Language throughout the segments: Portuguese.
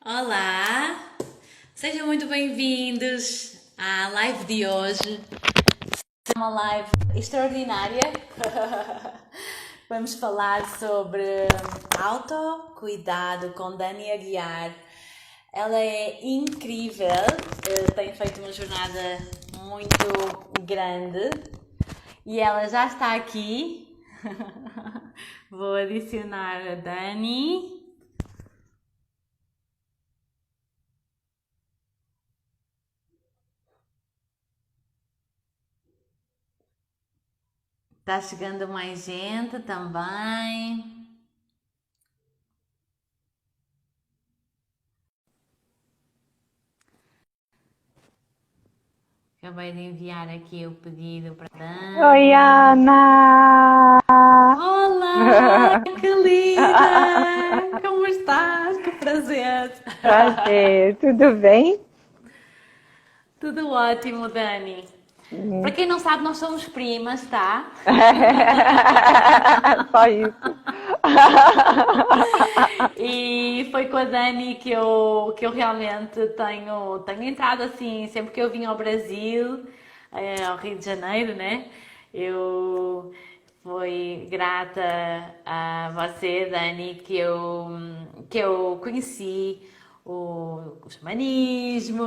Olá, sejam muito bem-vindos à live de hoje. É uma live extraordinária. Vamos falar sobre autocuidado com Dani Aguiar. Ela é incrível, tem feito uma jornada muito grande e ela já está aqui. Vou adicionar a Dani. Está chegando mais gente também. Acabei de enviar aqui o pedido para a Dani. Oi, Ana! Olá, que linda! Como estás? Que prazer! Prazer, tudo bem? Tudo ótimo, Dani. Para quem não sabe, nós somos primas, tá? Só isso. E foi com a Dani que eu realmente tenho entrado assim, sempre que eu vim ao Brasil, ao Rio de Janeiro, né? Eu fui grata a você, Dani, que eu conheci o xamanismo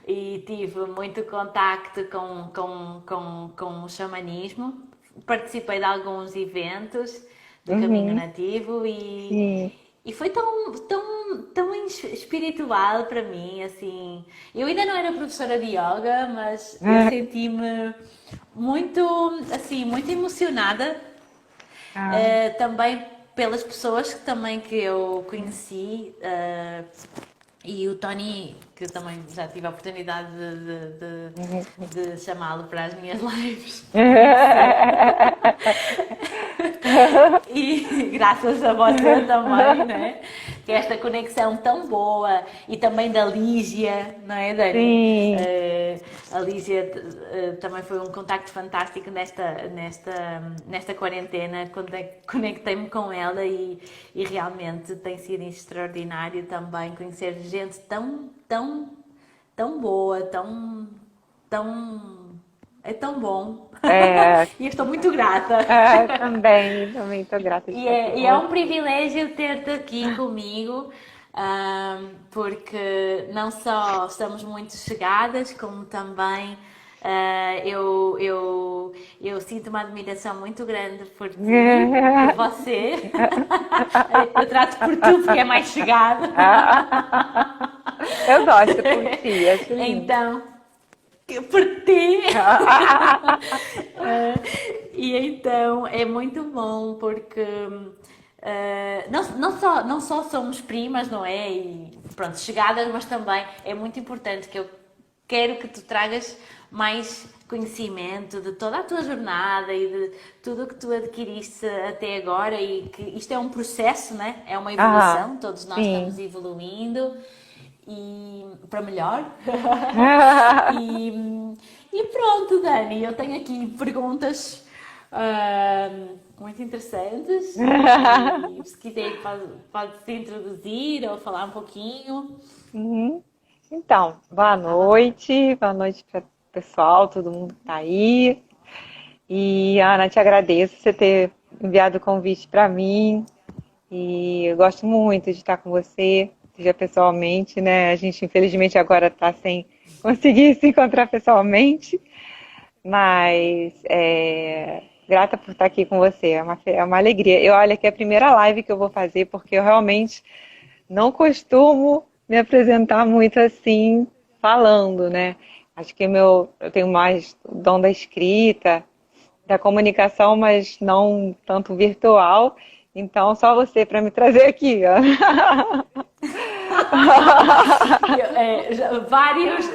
e tive muito contacto com o xamanismo. Participei de alguns eventos do caminho Uhum, nativo e, sim. e foi tão espiritual para mim, assim. Eu ainda não era professora de yoga, mas eu senti-me muito, assim, muito emocionada, Ah, também pelas pessoas que eu conheci, e o Tony, que eu também já tive a oportunidade de chamá-lo para as minhas lives, conhecer. E graças a você também, né? Que esta conexão tão boa e também da Lígia, não é, Dani? sim. A Lígia também foi um contacto fantástico nesta quarentena. Conectei-me com ela e realmente tem sido extraordinário também conhecer gente tão boa, tão. É tão bom. É, E eu estou muito grata. também estou grata de E estar aqui é, com e é um você. privilégio ter-te aqui comigo, porque não só estamos muito chegadas, como também eu sinto uma admiração muito grande por ti, por você. Eu trato por tu porque é mais chegado. Eu gosto por ti, acho lindo. Então, por ti. E então é muito bom porque não só somos primas, não é? E pronto, chegadas, mas também é muito importante que eu quero que tu tragas mais conhecimento de toda a tua jornada e de tudo o que tu adquiriste até agora e que isto é um processo, né? É uma Ah, evolução, todos nós estamos sim. evoluindo e para melhor. e, e pronto, Dani, eu tenho aqui perguntas muito interessantes e se quiser pode se introduzir ou falar um pouquinho. Uhum. Então, À vontade. boa noite para o pessoal, todo mundo que está aí. E, Ana, te agradeço você ter enviado o convite para mim. E eu gosto muito de estar com você, seja pessoalmente, né? A gente, infelizmente, agora está sem conseguir se encontrar pessoalmente, mas grata por estar aqui com você, é uma alegria. Eu olho que é a primeira live que eu vou fazer, porque eu realmente não costumo me apresentar muito assim, falando, né? Acho que eu tenho mais o dom da escrita, da comunicação, mas não tanto virtual. Então, só você para me trazer aqui, ó.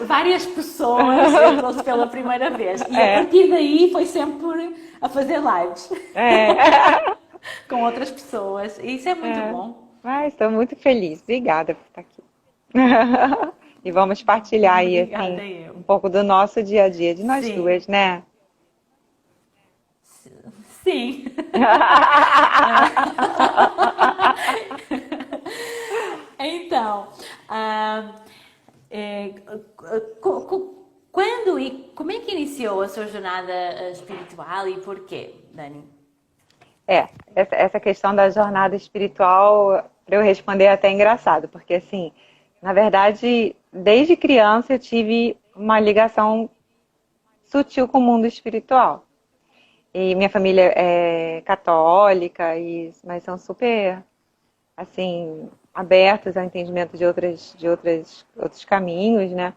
Várias pessoas eu trouxe pela primeira vez e a É, partir daí foi sempre a fazer lives é, com outras pessoas e isso é muito é. bom. Mas estou muito feliz. Obrigada por estar aqui. E vamos partilhar aí, assim, Obrigada eu. um pouco do nosso dia a dia, de nós Sim, duas, né? sim. Então, Quando e como é que iniciou a sua jornada espiritual e porquê, Dani? Essa questão da jornada espiritual, para eu responder, é até engraçado, porque assim, na verdade, desde criança eu tive uma ligação sutil com o mundo espiritual. E minha família é católica, mas são super, assim, abertos ao entendimento outros caminhos, né?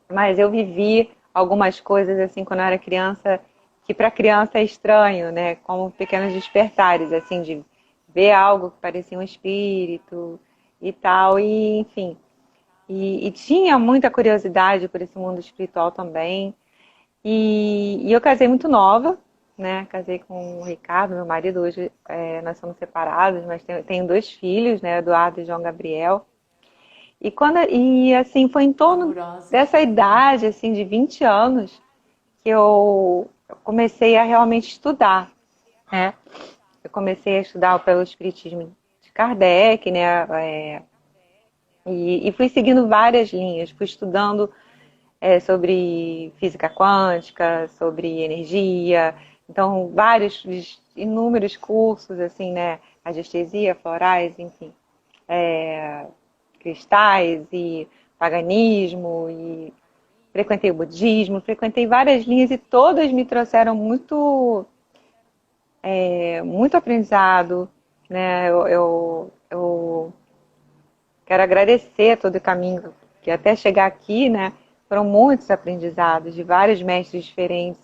Mas eu vivi algumas coisas, assim, quando eu era criança, que para criança é estranho, né? Como pequenos despertares, assim, de ver algo que parecia um espírito e tal, e enfim. E tinha muita curiosidade por esse mundo espiritual também. E eu casei muito nova, né? Casei com o Ricardo, meu marido. Hoje nós somos separados, mas tenho dois filhos, né? Eduardo e João Gabriel. E assim, foi em torno Amorosos. dessa idade, assim, de 20 anos, que eu comecei a realmente estudar, né? Eu comecei a estudar pelo Espiritismo de Kardec, né? E fui seguindo várias linhas, fui estudando sobre física quântica, sobre energia, então vários, inúmeros cursos, assim, né? Radiestesia, florais, enfim, cristais e paganismo, e frequentei o budismo, frequentei várias linhas e todas me trouxeram muito aprendizado, né? Eu quero agradecer todo o caminho que até chegar aqui, né? Foram muitos aprendizados de vários mestres diferentes,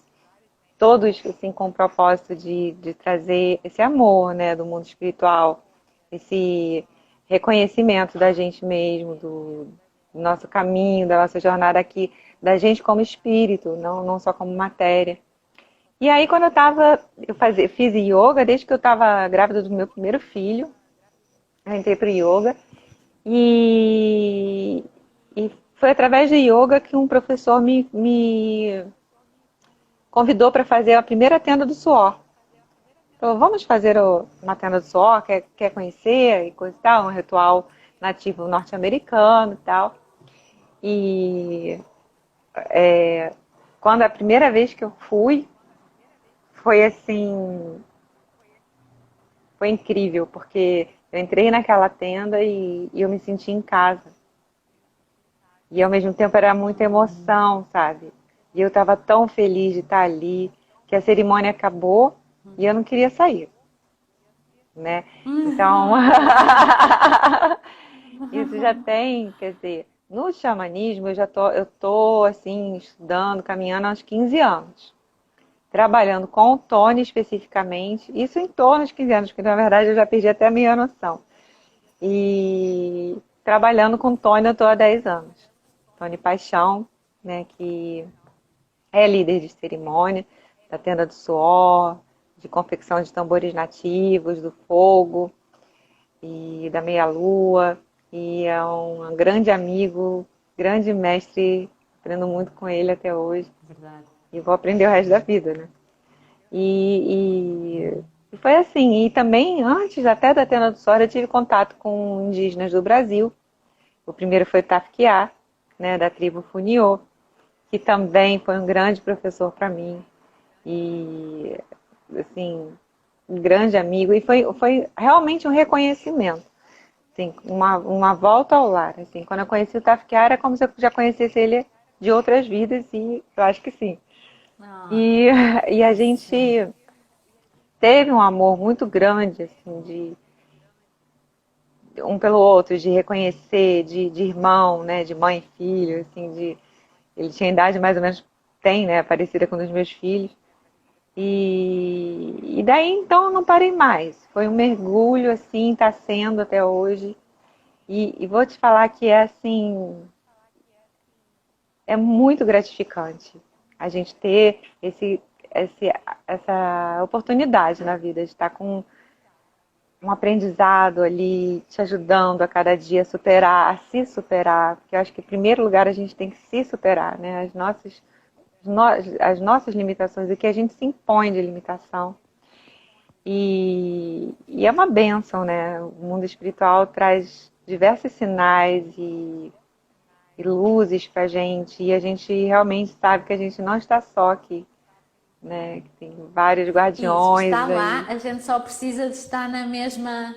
todos assim com o propósito de trazer esse amor, né, do mundo espiritual, esse reconhecimento da gente mesmo, do nosso caminho, da nossa jornada aqui, da gente como espírito, não só como matéria. E aí quando fiz yoga desde que eu estava grávida do meu primeiro filho, eu entrei para o yoga e, e foi através de yoga que um professor me convidou para fazer a primeira tenda do suor. Falou, vamos fazer uma tenda do suor, quer conhecer e coisa e tal, um ritual nativo norte-americano e tal. E quando a primeira vez que eu fui, foi assim, foi incrível, porque eu entrei naquela tenda e eu me senti em casa. E ao mesmo tempo era muita emoção, sabe? E eu estava tão feliz de estar ali, que a cerimônia acabou e eu não queria sair, né? Então, isso já tem, quer dizer, no xamanismo eu tô assim, estudando, caminhando há uns 15 anos. Trabalhando com o Tony especificamente, isso em torno de 15 anos, porque na verdade eu já perdi até a minha noção. E trabalhando com o Tony eu estou há 10 anos. Tony Paixão, né, que é líder de cerimônia, da tenda do suor, de confecção de tambores nativos, do fogo e da meia-lua. E é um grande amigo, grande mestre, aprendo muito com ele até hoje. Verdade. E vou aprender o resto da vida, né? E foi assim. E também, antes até da Tenda do Suor, eu tive contato com indígenas do Brasil. O primeiro foi o Tafkiá, né, da tribo Funiô, que também foi um grande professor para mim. E, assim, um grande amigo. E foi realmente um reconhecimento. Assim, uma volta ao lar. Assim, quando eu conheci o Tafkiá, era como se eu já conhecesse ele de outras vidas, e eu acho que sim. Ah, E, e a sim. gente teve um amor muito grande, assim, de um pelo outro, de reconhecer, de irmão, né, de mãe e filho, assim, ele tinha idade mais ou menos, tem, né, parecida com um dos meus filhos. E daí então eu não parei mais. Foi um mergulho, assim, está sendo até hoje. E vou te falar que é assim, é muito gratificante a gente ter essa oportunidade na vida de estar com um aprendizado ali, te ajudando a cada dia a superar, a se superar, porque eu acho que em primeiro lugar a gente tem que se superar, né? As nossas limitações, o que a gente se impõe de limitação. E é uma bênção, né? O mundo espiritual traz diversos sinais e luzes para a gente, e a gente realmente sabe que a gente não está só aqui, né? Que tem vários Isso, guardiões está lá, aí, a gente só precisa de estar na mesma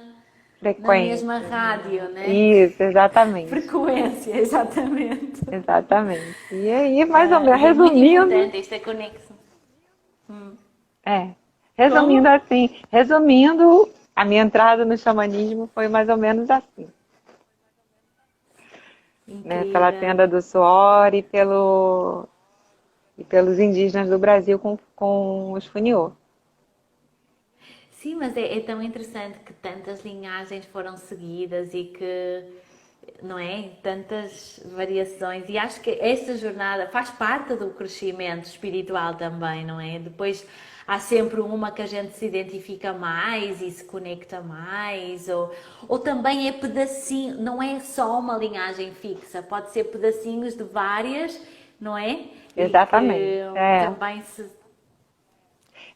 frequência, rádio, né? né? Isso, exatamente, Frequência, exatamente. exatamente. E aí, mais ou menos, E é muito resumindo, importante esta conexão. é, Como? resumindo assim, resumindo, a minha entrada no xamanismo foi mais ou menos assim, né? Pela Incrível. tenda do Suor e pelos indígenas do Brasil com os Funiô. Sim, mas é tão interessante que tantas linhagens foram seguidas e que, não é? Tantas variações. E acho que esta jornada faz parte do crescimento espiritual também, não é? Depois há sempre uma que a gente se identifica mais e se conecta mais, ou também é pedacinho, não é só uma linhagem fixa, pode ser pedacinhos de várias, não é? E que Exatamente. É. também se.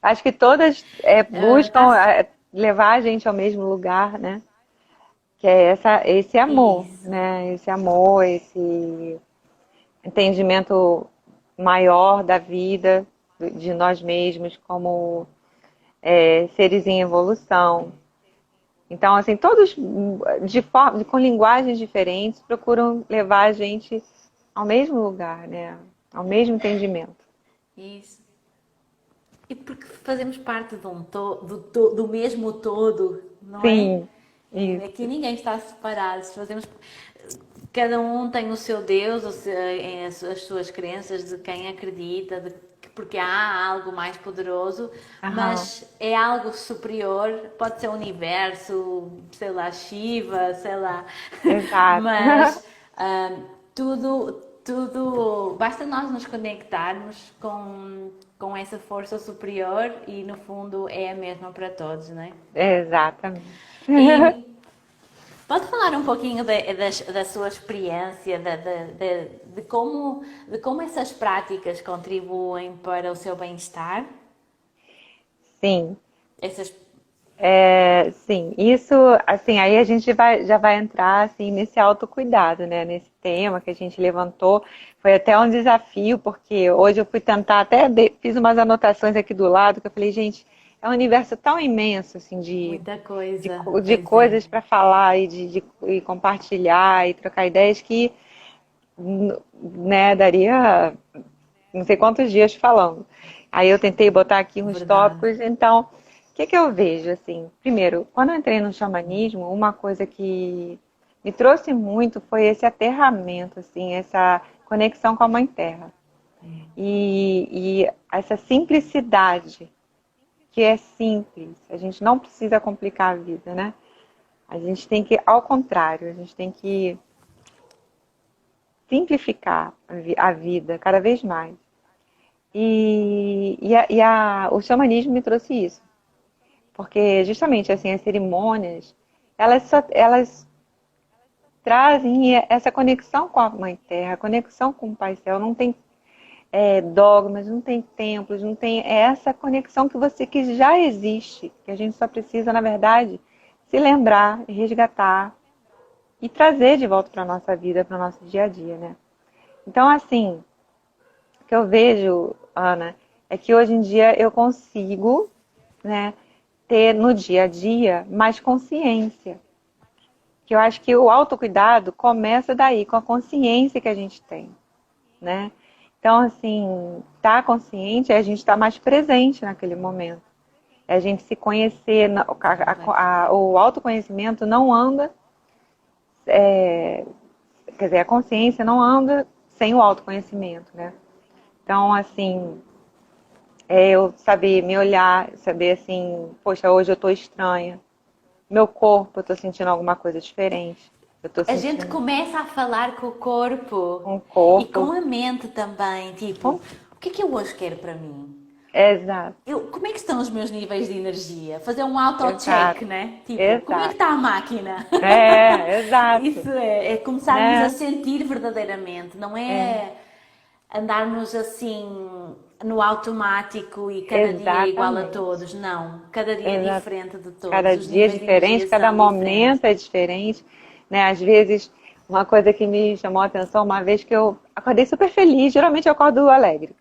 Acho que todas Tá, buscam levar a gente ao mesmo lugar, né? Que é esse amor, isso. né? Esse amor, esse entendimento maior da vida, de nós mesmos como seres em evolução. Então, assim, todos com linguagens diferentes procuram levar a gente ao mesmo lugar, né? Ao mesmo entendimento. Isso. E porque fazemos parte de do mesmo todo, não é? Sim, isso. Aqui ninguém está separado. Cada um tem o seu Deus, as suas crenças de quem acredita, porque há algo mais poderoso, Aham, mas é algo superior. Pode ser o universo, sei lá, Shiva, sei lá, exato. mas tudo, basta nós nos conectarmos com essa força superior e no fundo é a mesma para todos, não é? Exatamente. E pode falar um pouquinho da sua experiência, de como essas práticas contribuem para o seu bem-estar? Sim, Essas, sim. Isso, assim, aí a gente já vai entrar assim nesse autocuidado, né? Nesse tema que a gente levantou. Foi até um desafio, porque hoje eu fui tentar, fiz umas anotações aqui do lado, que eu falei, gente, é um universo tão imenso, assim, muita coisa, de pois é. coisas para falar e compartilhar e trocar ideias que, né, daria não sei quantos dias falando. Aí eu tentei botar aqui uns Verdade. tópicos, então, o que que eu vejo, assim? Primeiro, quando eu entrei no xamanismo, uma coisa que me trouxe muito foi esse aterramento, assim, essa conexão com a Mãe Terra. E essa simplicidade, que é simples, a gente não precisa complicar a vida, né? A gente tem que, ao contrário, a gente tem que simplificar a vida cada vez mais. O xamanismo me trouxe isso, porque justamente assim as cerimônias elas trazem essa conexão com a Mãe Terra, conexão com o Pai Céu. Não tem dogmas, não tem templos, não tem essa conexão que já existe, que a gente só precisa, na verdade, se lembrar, resgatar e trazer de volta para a nossa vida, para o nosso dia a dia, né? Então, assim, o que eu vejo, Ana, é que hoje em dia eu consigo, né, ter no dia a dia mais consciência. Que eu acho que o autocuidado começa daí, com a consciência que a gente tem, né? Então, assim, estar consciente é a gente estar mais presente naquele momento. É a gente se conhecer. O autoconhecimento não anda, quer dizer, a consciência não anda sem o autoconhecimento, né? Então, assim, eu saber me olhar, saber assim, poxa, hoje eu tô estranha. Meu corpo, eu tô sentindo alguma coisa diferente. Eu tô A gente sentindo começa a falar com o corpo um e com corpo. a mente também, tipo, o que é que eu hoje quero para mim? Exato, Como é que estão os meus níveis de energia? Fazer um auto-check, exato, né? Tipo, como é que exato. está a máquina? Exato, Isso é começarmos a né? sentir verdadeiramente, não É, é andarmos assim no automático e cada dia é igual a exatamente. todos. Não, cada dia é Exato. diferente de todos, Cada os dia é níveis de diferente, energia cada são diferentes. momento é diferente, né? Às vezes uma coisa que me chamou a atenção uma vez que eu acordei super feliz. Geralmente eu acordo alegre.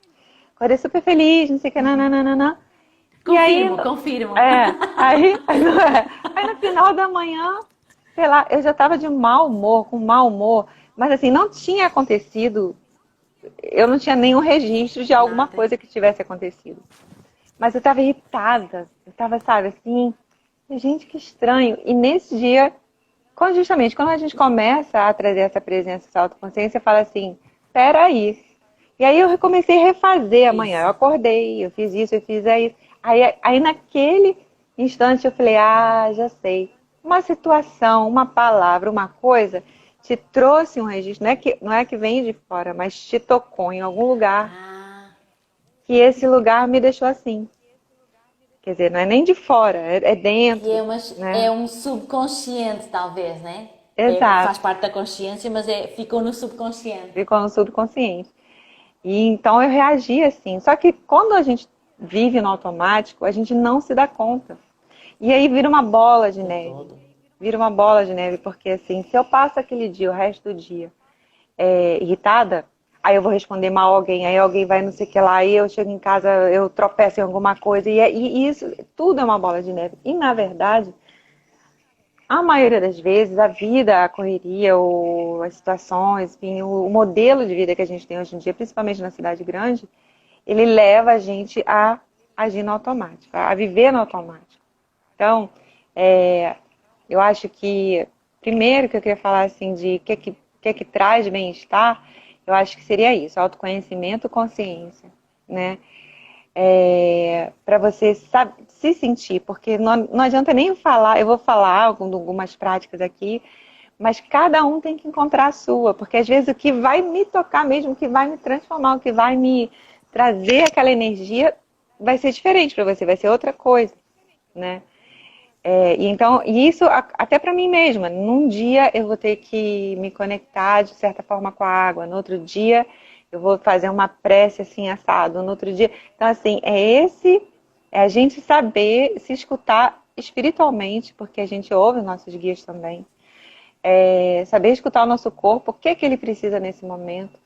Acordei super feliz, não sei o que, nananana. E aí, Confirmo, confirmo. aí no final da manhã, sei lá, eu já estava de mau humor, com mau humor, mas assim, não tinha acontecido, eu não tinha nenhum registro de alguma Nada. coisa que tivesse acontecido. Mas eu estava irritada, eu estava, sabe, assim, gente, que estranho. E nesse dia, justamente quando a gente começa a trazer essa presença, essa autoconsciência, fala assim, peraí. E aí eu comecei a refazer amanhã. Eu Isso. acordei, eu fiz isso, eu fiz isso. Aí naquele instante eu falei, ah, já sei. Uma situação, uma palavra, uma coisa te trouxe um registro. Não é que vem de fora, mas te tocou em algum lugar Ah, que esse lugar me deixou assim. Quer dizer, não é nem de fora, é que é, dentro, é né? um subconsciente, talvez, né? É, faz Exato. parte da consciência, mas ficou no subconsciente. Ficou no subconsciente. E então eu reagi assim. Só que quando a gente vive no automático, a gente não se dá conta. E aí vira uma bola de De neve. todo. Vira uma bola de neve, porque assim, se eu passo aquele dia, o resto do dia, irritada, aí eu vou responder mal a alguém, aí alguém vai não sei o que lá, aí eu chego em casa, eu tropeço em alguma coisa, e isso tudo é uma bola de neve. E na verdade, a maioria das vezes, a vida, a correria, as situações, enfim, o modelo de vida que a gente tem hoje em dia, principalmente na cidade grande, ele leva a gente a agir no automático, a viver no automático. Então, eu acho que, primeiro que eu queria falar assim de o que traz bem-estar, eu acho que seria isso, autoconhecimento, consciência, né? Para você se sentir, porque não adianta nem falar, eu vou falar algumas práticas aqui, mas cada um tem que encontrar a sua, porque às vezes o que vai me tocar mesmo, o que vai me transformar, o que vai me trazer aquela energia, vai ser diferente para você, vai ser outra coisa, né? E isso até para mim mesma. Num dia eu vou ter que me conectar de certa forma com a água, no outro dia eu vou fazer uma prece assim assado, no outro dia. Então assim, é a gente saber se escutar espiritualmente, porque a gente ouve os nossos guias também. Saber escutar o nosso corpo, o que é que ele precisa nesse momento.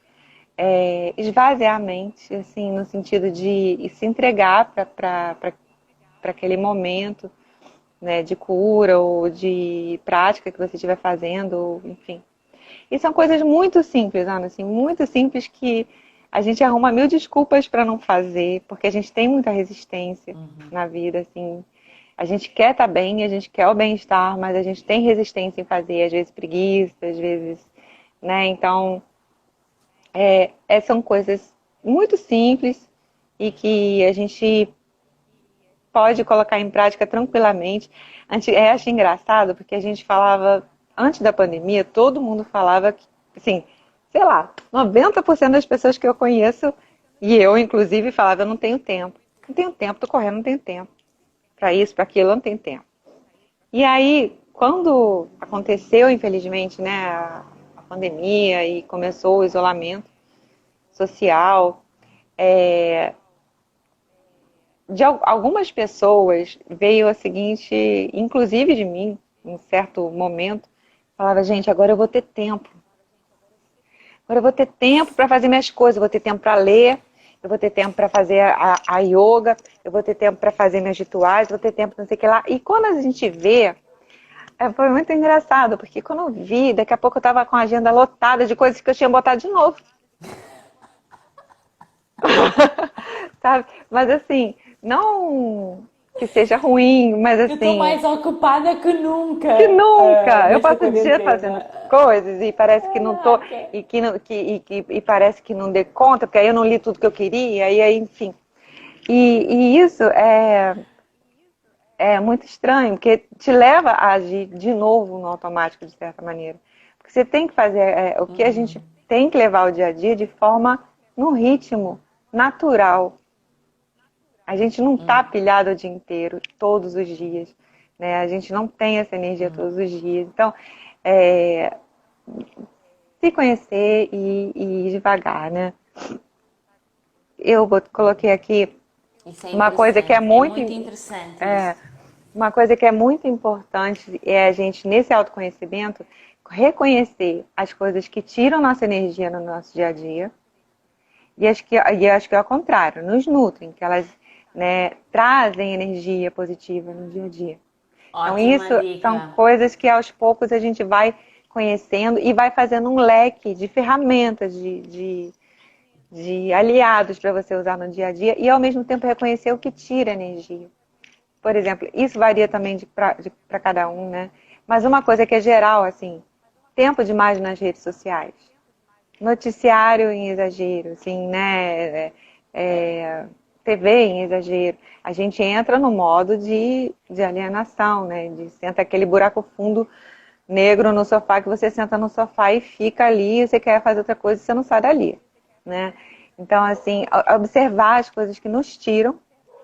Esvaziar a mente, assim, no sentido de se entregar para aquele momento, né, de cura ou de prática que você estiver fazendo, enfim. E são coisas muito simples, Ana, assim, muito simples que a gente arruma mil desculpas para não fazer, porque a gente tem muita resistência na vida, assim. A gente quer estar bem, a gente quer o bem-estar, mas a gente tem resistência em fazer, às vezes preguiça, às vezes, né? Então, são coisas muito simples e que a gente pode colocar em prática tranquilamente. Acho engraçado porque a gente falava, antes da pandemia, todo mundo falava que, assim, sei lá, 90% das pessoas que eu conheço, e eu inclusive, falava, eu não tenho tempo. Não tenho tempo, tô correndo, não tenho tempo. Para isso, para aquilo, eu não tenho tempo. E aí, quando aconteceu, infelizmente, né, a pandemia e começou o isolamento social, de algumas pessoas veio a seguinte, inclusive de mim, em um certo momento, falava, gente, agora eu vou ter tempo. Agora eu vou ter tempo para fazer minhas coisas, eu vou ter tempo para ler, eu vou ter tempo para fazer a yoga, eu vou ter tempo para fazer meus rituais, eu vou ter tempo não sei o que lá. E quando a gente vê, foi muito engraçado, porque quando eu vi, daqui a pouco eu estava com a agenda lotada de coisas que eu tinha botado de novo. Sabe? Mas assim, não que seja ruim, mas Eu estou assim, mais ocupada que nunca que nunca! Eu nesta passo o dia fazendo quarentena. coisas e parece que não tô, Caraca. e que, não- e parece que não dê conta, porque aí eu não li tudo que eu queria, e aí, enfim. E isso é muito estranho, porque te leva a agir de novo no automático, de certa maneira. Porque você tem que fazer o que a gente tem que levar o dia a dia de forma, num ritmo natural. A gente não está pilhado o dia inteiro, todos os dias. Né? A gente não tem essa energia todos os dias. Então, é, se conhecer e ir devagar, né? Coloquei aqui Isso é uma coisa que é interessante. É muito, muito interessante isso. Uma coisa que é muito importante é a gente, nesse autoconhecimento, reconhecer as coisas que tiram nossa energia no nosso dia a dia e as que ao contrário, nos nutrem, que elas, né, trazem energia positiva no dia a dia. Então, Ótima isso são dica. coisas que aos poucos a gente vai conhecendo e vai fazendo um leque de ferramentas, de aliados para você usar no dia a dia e, ao mesmo tempo, reconhecer o que tira energia. Por exemplo, isso varia também para cada um, né? Mas uma coisa que é geral, assim, tempo demais nas redes sociais. Noticiário em exagero, assim, né? TV em exagero. A gente entra no modo de alienação, né? De senta aquele buraco fundo negro no sofá que você senta no sofá e fica ali, você quer fazer outra coisa e você não sai dali, né? Então, assim, observar as coisas que nos tiram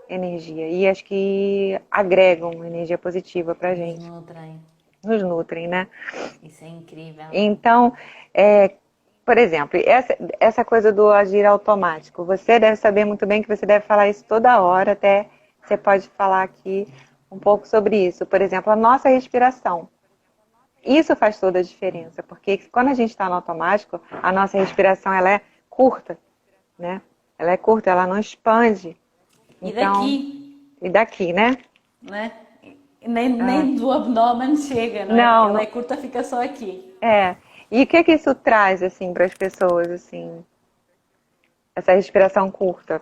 energia e as que agregam energia positiva pra Nos gente, nutrem. nos nutrem, né? Isso é incrível. Então, por exemplo, essa coisa do agir automático, você deve saber muito bem que você deve falar isso toda hora, até você pode falar aqui um pouco sobre isso. Por exemplo, a nossa respiração. Isso faz toda a diferença, porque quando a gente está no automático, a nossa respiração ela é curta, né? Ela é curta, ela não expande. E Então, daqui, e daqui, né? né? Nem, Ah, nem do abdômen chega, não é? Porque não, ela é curta, fica só aqui. é. E o que isso traz assim para as pessoas assim, essa respiração curta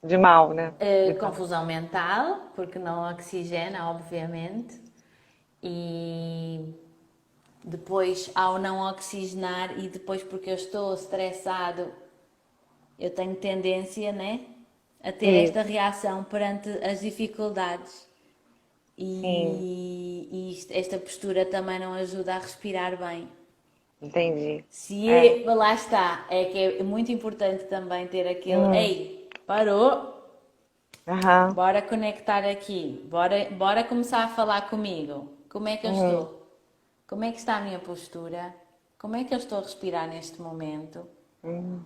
de mal, né? Digamos. Confusão mental, porque não oxigena, obviamente. E depois, ao não oxigenar, e depois porque eu estou estressado, eu tenho tendência, né, a ter esta Isso, reação perante as dificuldades. sim, Esta postura também não ajuda a respirar bem. entendi. Se É. lá está, é que é muito importante também ter aquele, Hum, ei, parou, aham, bora conectar aqui, bora começar a falar comigo. Como é que eu uhum, estou? Como é que está a minha postura? Como é que eu estou a respirar neste momento? uhum.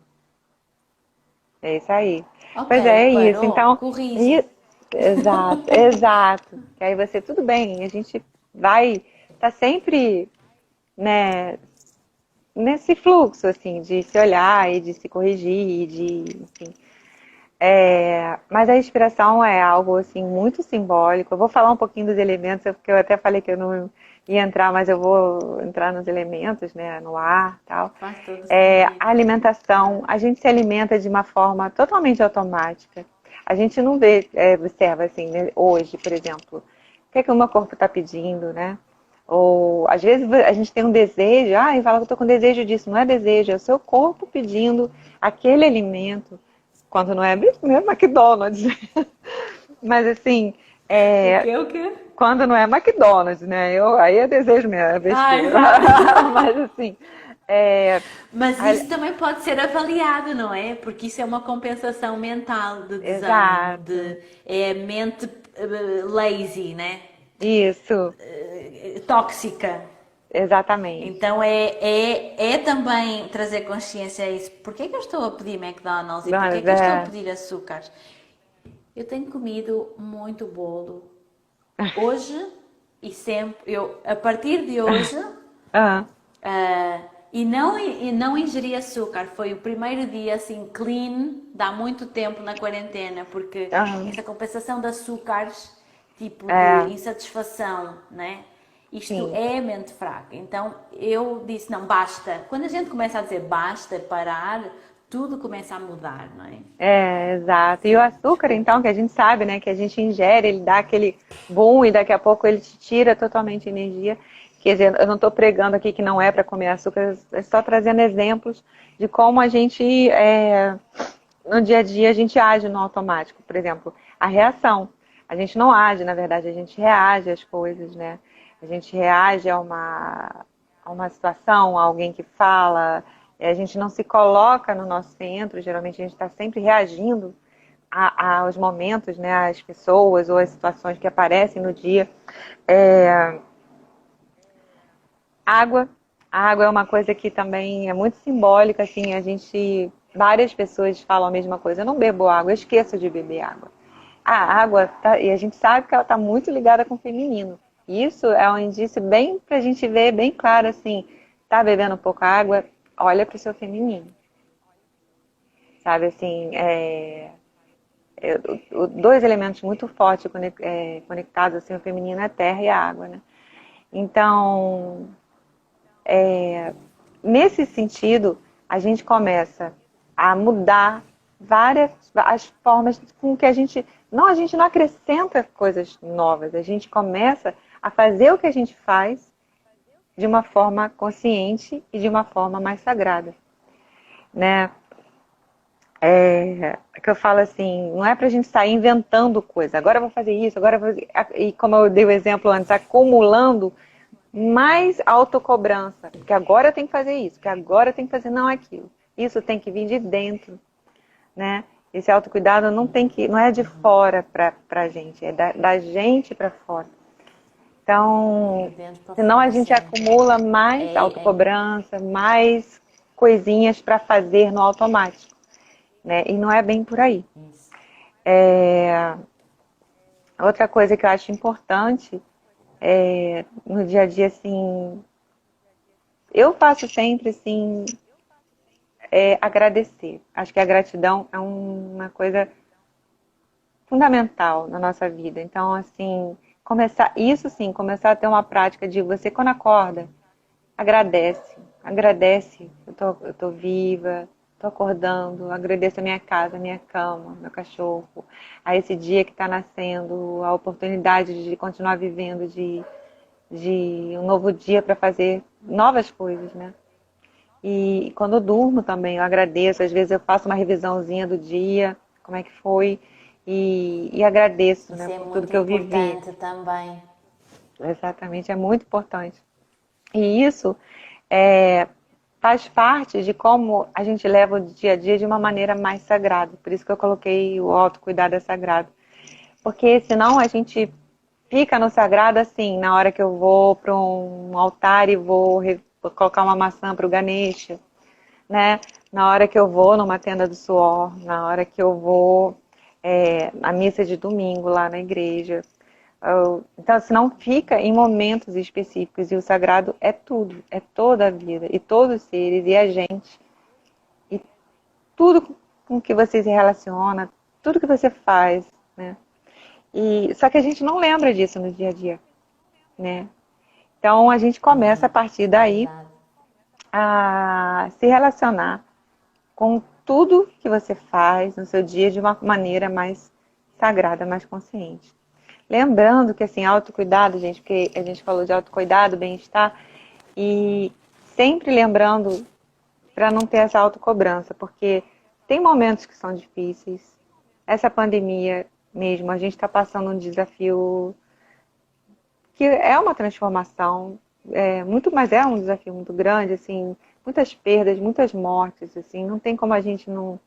É isso aí. Ok, Pois é isso. parou, Então, corrige. i- exato, exato. Que aí você, tudo bem, a gente vai estar sempre, né, nesse fluxo, assim, de se olhar e de se corrigir, enfim. Mas a respiração é algo, assim, muito simbólico. Eu vou falar um pouquinho dos elementos, porque eu até falei que eu não ia entrar, mas eu vou entrar nos elementos, né, no ar e tal. Faz todo A sentido. alimentação, a gente se alimenta de uma forma totalmente automática. A gente não vê, observa assim, né, hoje, por exemplo, o que é que o meu corpo está pedindo, né? Ou às vezes a gente tem um desejo, e fala que eu estou com desejo disso. Não é desejo, é o seu corpo pedindo aquele alimento, quando não é mesmo McDonald's. Mas assim, O é, quê, o quê? quando não é McDonald's, né? Aí é desejo mesmo, é Ah, besteira. exato. Mas assim, é, Mas isso também pode ser avaliado, não é? Porque isso é uma compensação mental de desânimo, exato. é a mente lazy, né? Isso, Tóxica. exatamente. Então é também trazer consciência a isso. Porquê é que eu estou a pedir McDonald's e porquê é Mas que eu estou a pedir açúcares? Eu tenho comido muito bolo. Hoje e sempre, a partir de hoje, ah, e não ingeri açúcar. Foi o primeiro dia assim clean, de há muito tempo na quarentena, porque ah, esta compensação de açúcares, tipo de é, insatisfação, né? Isto sim, é mente fraca. Então eu disse: não, basta. Quando a gente começa a dizer basta, parar, tudo começa a mudar, não é? exato. E o açúcar, então, que a gente sabe, né, que a gente ingere, ele dá aquele boom e daqui a pouco ele te tira totalmente a energia. Quer dizer, eu não estou pregando aqui que não é para comer açúcar, é só trazendo exemplos de como a gente, no dia a dia, a gente age no automático. Por exemplo, a reação. A gente não age, na verdade, a gente reage às coisas, né? A gente reage a uma situação, a alguém que fala, a gente não se coloca no nosso centro, geralmente a gente está sempre reagindo aos momentos, né, às pessoas ou às situações que aparecem no dia. É, água. A água é uma coisa que também é muito simbólica, assim, várias pessoas falam a mesma coisa, eu não bebo água, eu esqueço de beber água. a água, e a gente sabe que ela está muito ligada com o feminino. Isso é um indício bem para a gente ver bem claro assim, tá bebendo pouca água, olha para o seu feminino. Sabe assim, dois elementos muito fortes conectados assim, o feminino é a terra e a água, né? Então, nesse sentido, a gente começa a mudar várias as formas com que a gente não acrescenta coisas novas, a gente começa a fazer o que a gente faz de uma forma consciente e de uma forma mais sagrada, né? Que eu falo assim, não é pra gente sair inventando coisa, agora eu vou fazer isso, agora eu vou fazer... E como eu dei o exemplo antes, acumulando mais autocobrança, porque agora eu tenho que fazer isso, porque agora eu tenho que fazer não aquilo. Isso tem que vir de dentro, né? Esse autocuidado não é de fora pra gente, é da gente pra fora. Então, senão a gente acumula mais autocobrança, mais coisinhas para fazer no automático, né? E não é bem por aí. Outra coisa que eu acho importante no dia a dia, assim, eu faço sempre, assim, agradecer. Acho que a gratidão é uma coisa fundamental na nossa vida. Então, assim, começar a ter uma prática de você, quando acorda, agradece, eu tô viva, tô acordando, agradeço a minha casa, a minha cama, meu cachorro, a esse dia que está nascendo, a oportunidade de continuar vivendo, de um novo dia para fazer novas coisas, né? E quando eu durmo também, eu agradeço. Às vezes eu faço uma revisãozinha do dia, como é que foi, e agradeço, né, Isso é por tudo muito que eu vivi. importante também. Exatamente, é muito importante. E isso é, faz parte de como a gente leva o dia a dia de uma maneira mais sagrada. Por isso que eu coloquei o autocuidado é sagrado. Porque senão a gente fica no sagrado assim, na hora que eu vou para um altar e vou colocar uma maçã para o Ganesha, né? Na hora que eu vou numa tenda do suor, na hora que eu vou à missa de domingo lá na igreja. Então, se não fica em momentos específicos, e o sagrado é tudo, é toda a vida, e todos os seres, e a gente, e tudo com que você se relaciona, tudo que você faz, né? Só que a gente não lembra disso no dia a dia, né? Então a gente começa a partir É daí verdade. a se relacionar com tudo que você faz no seu dia de uma maneira mais sagrada, mais consciente. Lembrando que, assim, autocuidado, gente, porque a gente falou de autocuidado, bem-estar, e sempre lembrando para não ter essa autocobrança, porque tem momentos que são difíceis. Essa pandemia mesmo, a gente está passando um desafio que é uma transformação, mas é um desafio muito grande, assim, muitas perdas, muitas mortes, assim, não tem como a gente não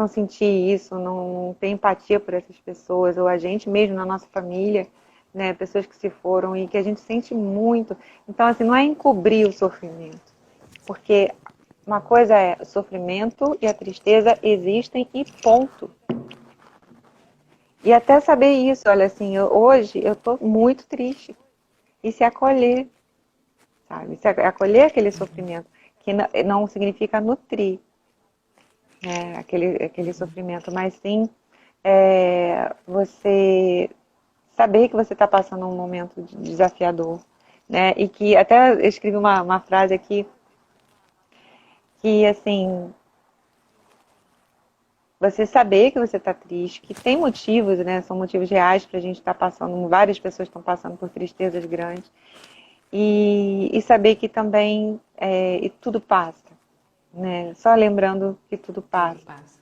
sentir isso, não ter empatia por essas pessoas, ou a gente mesmo na nossa família, né, pessoas que se foram e que a gente sente muito. Então, assim, não é encobrir o sofrimento, porque uma coisa é o sofrimento e a tristeza existem e ponto. E até saber isso, olha, assim, hoje eu estou muito triste. E se acolher, sabe? Se acolher aquele sofrimento, que não significa nutrir, né, aquele sofrimento, mas sim você saber que você está passando um momento desafiador, né? E que até eu escrevi uma frase aqui que assim, você saber que você está triste, que tem motivos, né? São motivos reais para a gente estar passando, várias pessoas estão passando por tristezas grandes, e saber que também e tudo passa, né? Só lembrando que tudo passa.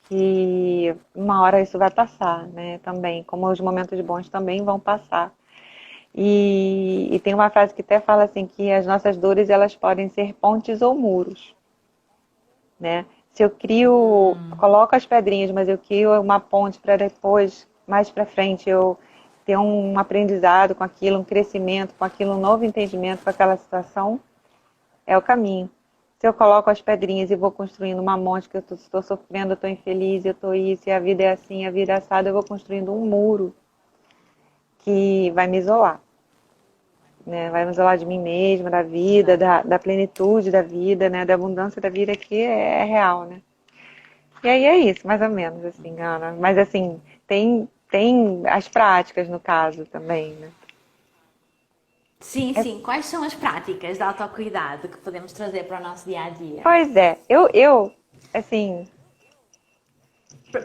Que uma hora isso vai passar, né? Também, como os momentos bons também vão passar. E tem uma frase que até fala assim que as nossas dores elas podem ser pontes ou muros, né? Se eu coloco as pedrinhas, mas eu crio uma ponte para depois, mais para frente, eu ter um aprendizado com aquilo, um crescimento com aquilo, um novo entendimento com aquela situação, é o caminho. se eu coloco as pedrinhas e vou construindo uma monte que eu estou sofrendo, eu estou infeliz, eu estou isso, e a vida é assim, a vida é assada, eu vou construindo um muro que vai me isolar, né? Vai me isolar de mim mesma, da vida, Exato. da plenitude da vida, né? Da abundância da vida que é real, né? E aí é isso, mais ou menos, assim, Ana. Mas assim, tem as práticas no caso também, né? Sim, É, sim. Quais são as práticas de autocuidado que podemos trazer para o nosso dia a dia? pois é, eu assim,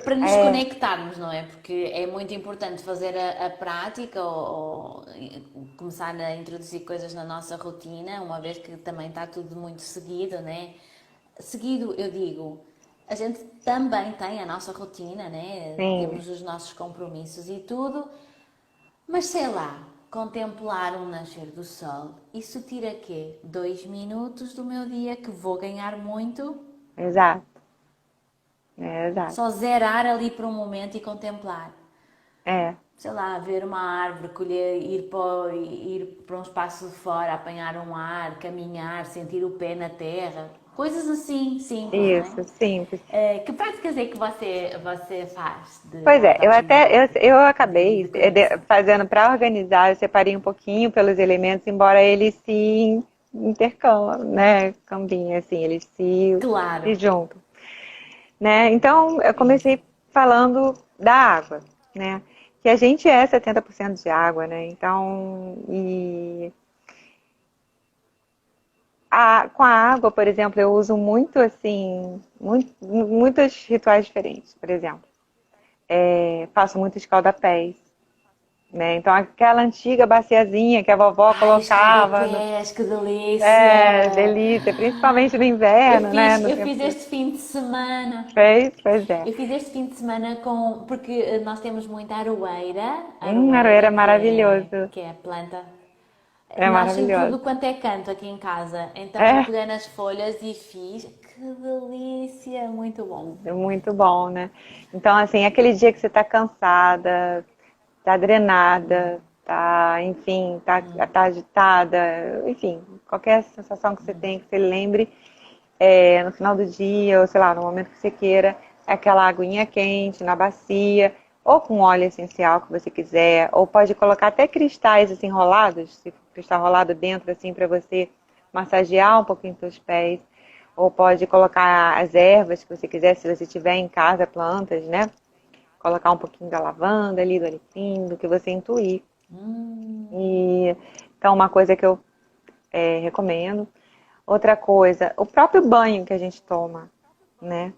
Para nos é, conectarmos, não é? Porque é muito importante fazer a prática ou começar a introduzir coisas na nossa rotina, uma vez que também está tudo muito seguido, né? Seguido, eu digo, a gente também tem a nossa rotina, né? sim, Temos os nossos compromissos e tudo, mas sei lá, contemplar um nascer do sol, isso tira quê? 2 minutos do meu dia que vou ganhar muito? exato, exato. Só zerar ali por um momento e contemplar. É, Sei lá, ver uma árvore, colher, ir para um espaço de fora, apanhar um ar, caminhar, sentir o pé na terra. Coisas assim, simples, não é? isso, simples. Que práticas é que você faz de Pois é, eu até autocuidado, eu de acabei conexão? fazendo para organizar, eu separei um pouquinho pelos elementos, embora eles se intercalam, né? Cambinha, assim, eles se Claro, juntam, né? Então, eu comecei falando da água, né? Que a gente é 70% de água, né? Então, com a água, por exemplo, eu uso muito assim, muitos rituais diferentes, por exemplo. Faço muito escalda-pés, né? Então aquela antiga baciazinha que a vovó ai, colocava, escalda-pés, que delícia! delícia, principalmente no Eu inverno, né? fiz, No eu tempo fiz que este fim de semana. fez, pois é. Eu fiz este fim de semana com. Porque nós temos muita Aroeira aroeira, é maravilhoso, que é a planta. é Nasce em maravilhoso. tudo quanto é canto aqui em casa. Então eu É, peguei nas folhas e fiz. Que delícia! Muito bom. é muito bom, né? Então, assim, aquele dia que você tá cansada, tá drenada, tá, enfim, tá agitada, enfim, qualquer sensação que você tem, que você lembre, no final do dia, ou sei lá, no momento que você queira, é aquela aguinha quente na bacia, ou com óleo essencial que você quiser, ou pode colocar até cristais assim enrolados, se for cristal rolado dentro assim para você massagear um pouquinho os seus pés, ou pode colocar as ervas que você quiser, se você tiver em casa plantas, né? Colocar um pouquinho da lavanda ali, do alecrim, do que você intuir. E então uma coisa que eu recomendo. Outra coisa, o próprio banho que a gente toma, né?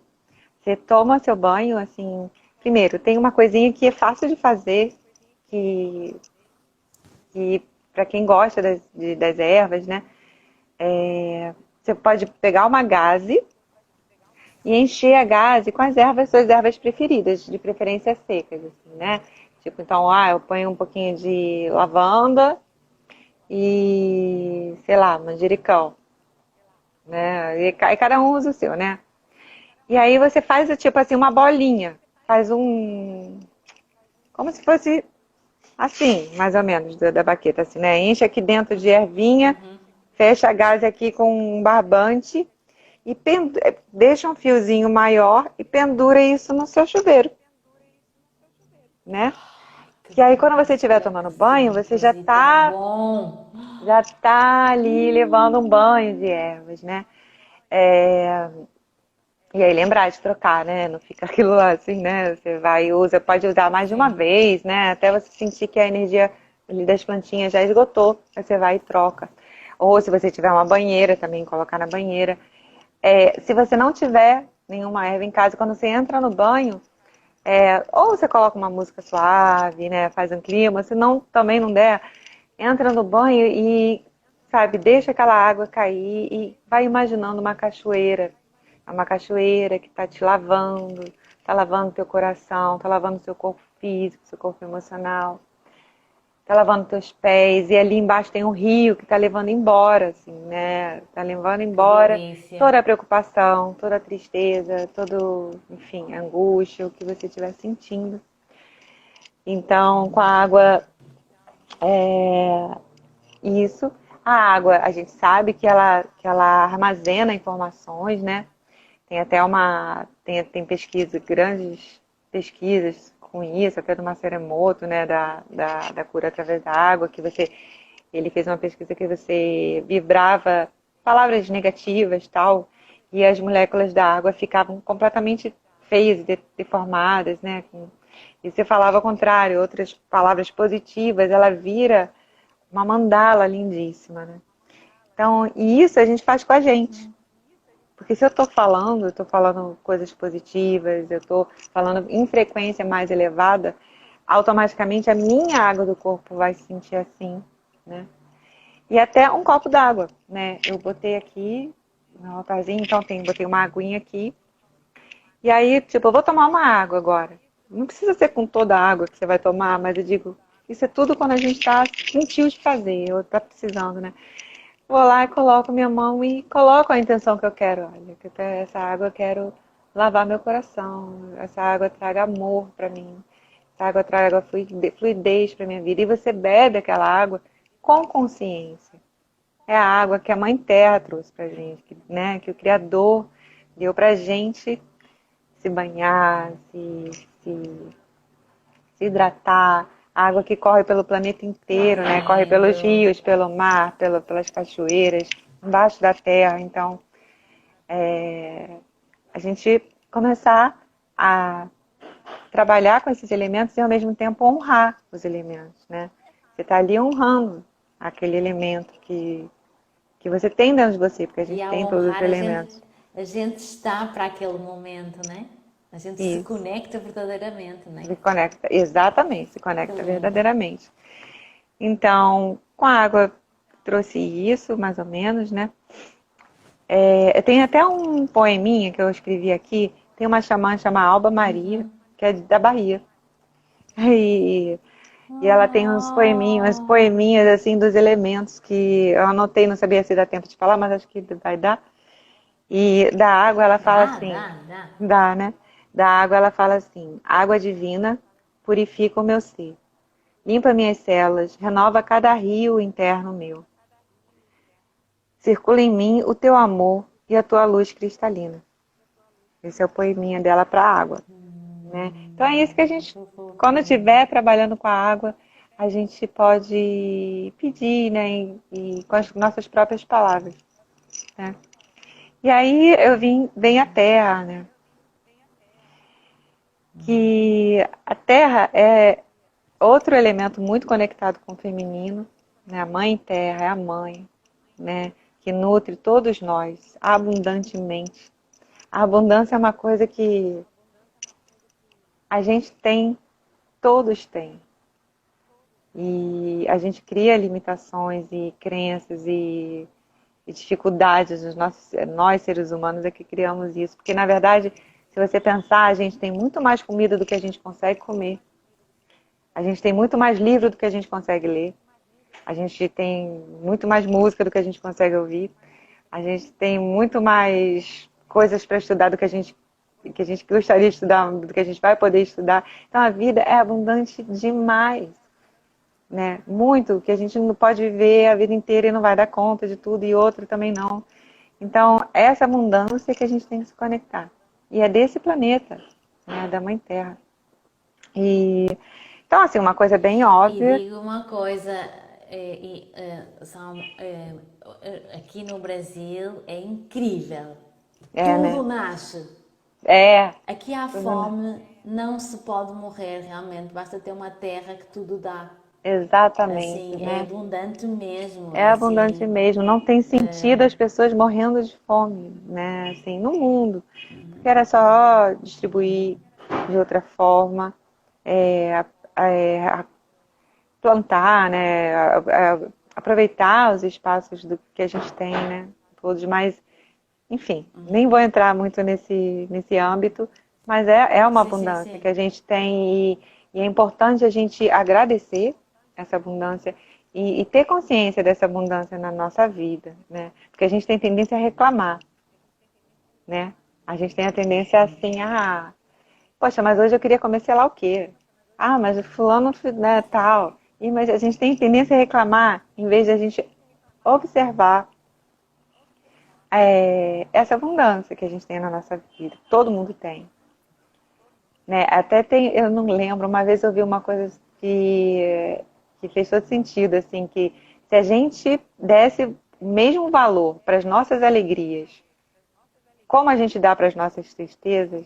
Você toma seu banho, assim. Primeiro, tem uma coisinha que é fácil de fazer, que, que para quem gosta das ervas, né? Você pode pegar uma gaze e encher a gaze com as ervas, suas ervas preferidas, de preferência secas, assim, né? Tipo, então, eu ponho um pouquinho de lavanda e, sei lá, manjericão, né? E cada um usa o seu, né? E aí você faz, tipo assim, uma bolinha. Faz um. Como se fosse assim, mais ou menos, da baqueta, assim, né? Enche aqui dentro de ervinha, fecha a gás aqui com um barbante e deixa um fiozinho maior e pendura isso no seu chuveiro, né? Que Que aí quando você estiver delícia! tomando Que banho, você simples e tão bom! já tá ali levando um banho de ervas, né? É, E aí lembrar de trocar, né? Não fica aquilo lá assim, né? Você vai e usa, pode usar mais de uma Sim. vez, né? Até você sentir que a energia ali das plantinhas já esgotou, aí você vai e troca. Ou se você tiver uma banheira também, colocar na banheira. Se você não tiver nenhuma erva em casa, quando você entra no banho, ou você coloca uma música suave, né? Faz um clima, se não, também não der, entra no banho e, sabe, deixa aquela água cair e vai imaginando uma cachoeira. É uma cachoeira que está te lavando, está lavando teu coração, está lavando seu corpo físico, seu corpo emocional, está lavando teus pés, e ali embaixo tem um rio que está levando embora, assim, né? Está levando Que embora delícia! toda a preocupação, toda a tristeza, todo, enfim, a angústia, o que você estiver sentindo. Então, com a água, isso. A água, a gente sabe que ela armazena informações, né? Tem até tem pesquisa, grandes pesquisas com isso, até do Matsumoto, né? Da cura através da água, ele fez uma pesquisa que você vibrava palavras negativas, tal, e as moléculas da água ficavam completamente feias, deformadas, né? E você falava ao contrário, outras palavras positivas, ela vira uma mandala lindíssima, né? Então, e isso a gente faz com a gente. Porque se eu estou falando coisas positivas, eu estou falando em frequência mais elevada, automaticamente a minha água do corpo vai se sentir assim, né? E até um copo d'água, né? Eu botei aqui no altarzinho, então botei uma aguinha aqui. E aí, tipo, eu vou tomar uma água agora. Não precisa ser com toda a água que você vai tomar, mas eu digo, isso é tudo quando a gente está sentindo de fazer, ou está precisando, né? Vou lá e coloco minha mão e coloco a intenção que eu quero. Olha, que essa água eu quero lavar meu coração. Essa água traga amor para mim. Essa água traga fluidez para minha vida. E você bebe aquela água com consciência. É a água que a Mãe Terra trouxe pra gente, né? Que o Criador deu pra gente se banhar, se hidratar. A água que corre pelo planeta inteiro, né? Corre pelos rios, pelo mar, pelas cachoeiras, embaixo da terra. Então, a gente começar a trabalhar com esses elementos e ao mesmo tempo honrar os elementos, né? Você está ali honrando aquele elemento que você tem dentro de você, porque a E gente ao tem todos os honrar, elementos. a gente está para aquele momento, né? A gente se Isso. conecta verdadeiramente, né? Se conecta, exatamente, se Que conecta lindo. verdadeiramente. Então, com a água trouxe isso, mais ou menos, né? Eu tenho até um poeminha que eu escrevi aqui, tem uma xamã chamada Alba Maria, que é da Bahia. E, e ela tem umas Oh, poeminhas assim dos elementos que eu anotei, não sabia se dá tempo de falar, mas acho que vai dar. E da água ela fala assim, dá. dá, né? Da água ela fala assim, água divina purifica o meu ser, limpa minhas células, renova cada rio interno meu. Circula em mim o teu amor e a tua luz cristalina. Esse é o poeminha dela para a água, né? Então é isso que a gente, Que quando fofinho. estiver trabalhando com a água, a gente pode pedir, né? E com as nossas próprias palavras, né? E aí vem a terra, né? Que a terra é outro elemento muito conectado com o feminino, né? A mãe terra é a mãe, né? Que nutre todos nós abundantemente. A abundância é uma coisa que a gente tem, todos têm. E a gente cria limitações e crenças e dificuldades, nós seres humanos é que criamos isso. Porque, na verdade, se você pensar, a gente tem muito mais comida do que a gente consegue comer. A gente tem muito mais livro do que a gente consegue ler. A gente tem muito mais música do que a gente consegue ouvir. A gente tem muito mais coisas para estudar do que a gente gostaria de estudar, do que a gente vai poder estudar. Então a vida é abundante demais, né? Muito, que a gente não pode viver a vida inteira e não vai dar conta de tudo e outro também não. Então, essa abundância que a gente tem que se conectar. E é desse planeta, né? Da Mãe Terra. Então, assim, uma coisa bem E óbvia. digo uma coisa, aqui no Brasil é incrível. É, né? Tudo nasce. É. Aqui há fome, não se pode morrer realmente, basta ter uma terra que tudo dá. Exatamente, Assim, é né? abundante mesmo, É abundante assim. mesmo. Não tem sentido as pessoas morrendo de fome, né? Assim, no mundo. Porque era só distribuir de outra forma, é, é, plantar, né? Aproveitar os espaços que a gente tem, né? Todos, mas, enfim, nem vou entrar muito nesse âmbito, mas é uma Sim, sim, abundância sim. que a gente tem e é importante a gente agradecer essa abundância e ter consciência dessa abundância na nossa vida, né? Porque a gente tem tendência a reclamar, né? A gente tem a tendência assim, poxa, mas hoje eu queria comer sei lá o quê. Ah, mas o fulano, né, tal. Mas a gente tem tendência a reclamar, em vez de a gente observar essa abundância que a gente tem na nossa vida. Todo mundo tem. Né? Até tem, eu não lembro, uma vez eu vi uma coisa que fez todo sentido, assim, que se a gente desse o mesmo valor para as nossas alegrias, como a gente dá para as nossas tristezas,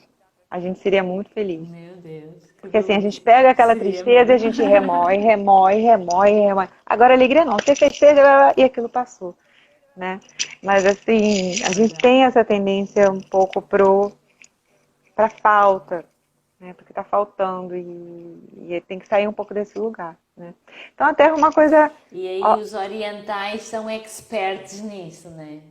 a gente seria muito feliz. Meu Deus, que Porque assim, a gente delícia. pega aquela Seria tristeza e a mesmo. gente remói, remói, remói, remói. Agora alegria não, você festeja e aquilo passou, né? Mas assim, a gente Verdade. tem essa tendência um pouco pra falta, né? Porque tá faltando e tem que sair um pouco desse lugar, né? Então a Terra é uma coisa, E aí ó, os orientais são expertos nisso, né?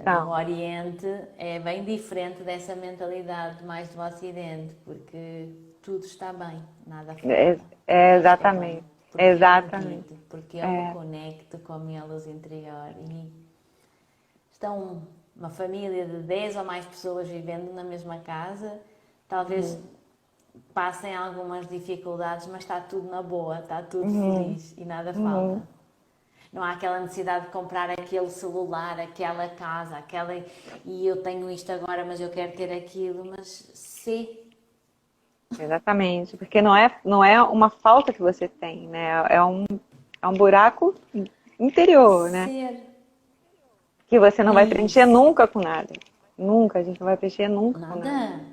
No não, Oriente é bem diferente dessa mentalidade mais do Ocidente, porque tudo está bem, nada é, falta, porque é eu estou bem, exatamente, porque eu me exatamente, guido, porque eu me é, conecto com a minha luz interior. E estão uma família de 10 ou mais pessoas vivendo na mesma casa, talvez uhum, passem algumas dificuldades, mas está tudo na boa, está tudo uhum, feliz e nada falta. uhum. Não há aquela necessidade de comprar aquele celular, aquela casa, aquela. E eu tenho isto agora, mas eu quero ter aquilo. Mas Exatamente, porque não é uma falta que você tem, né? É um buraco interior, né? ser Que você não vai preencher isso. nunca com nada. Nunca, a gente não vai preencher nunca com nada. Nada.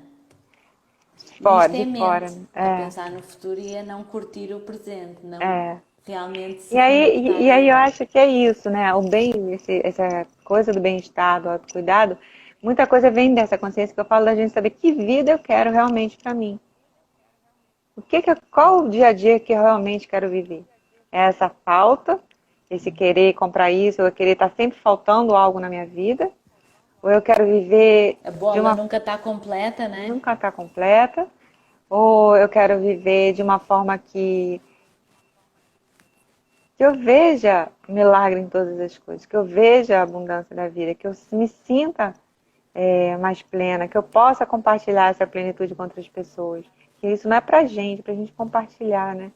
E Fora, isto de é fora, mente, né? a pensar no futuro e a não curtir o presente, não É. realmente E se aí, conectar e a aí eu ele. acho que é isso, né? O bem, essa coisa do bem-estar, do autocuidado, muita coisa vem dessa consciência que eu falo da gente saber que vida eu quero realmente para mim. Qual o dia a dia que eu realmente quero viver? É essa falta, esse querer comprar isso, ou eu querer estar sempre faltando algo na minha vida? Ou eu quero viver A de bola uma nunca está completa, né? nunca estar completa? Ou eu quero viver de uma forma que eu veja milagre em todas as coisas, que eu veja a abundância da vida, que eu me sinta mais plena, que eu possa compartilhar essa plenitude com outras pessoas. Que isso não é pra gente, é pra gente compartilhar, né?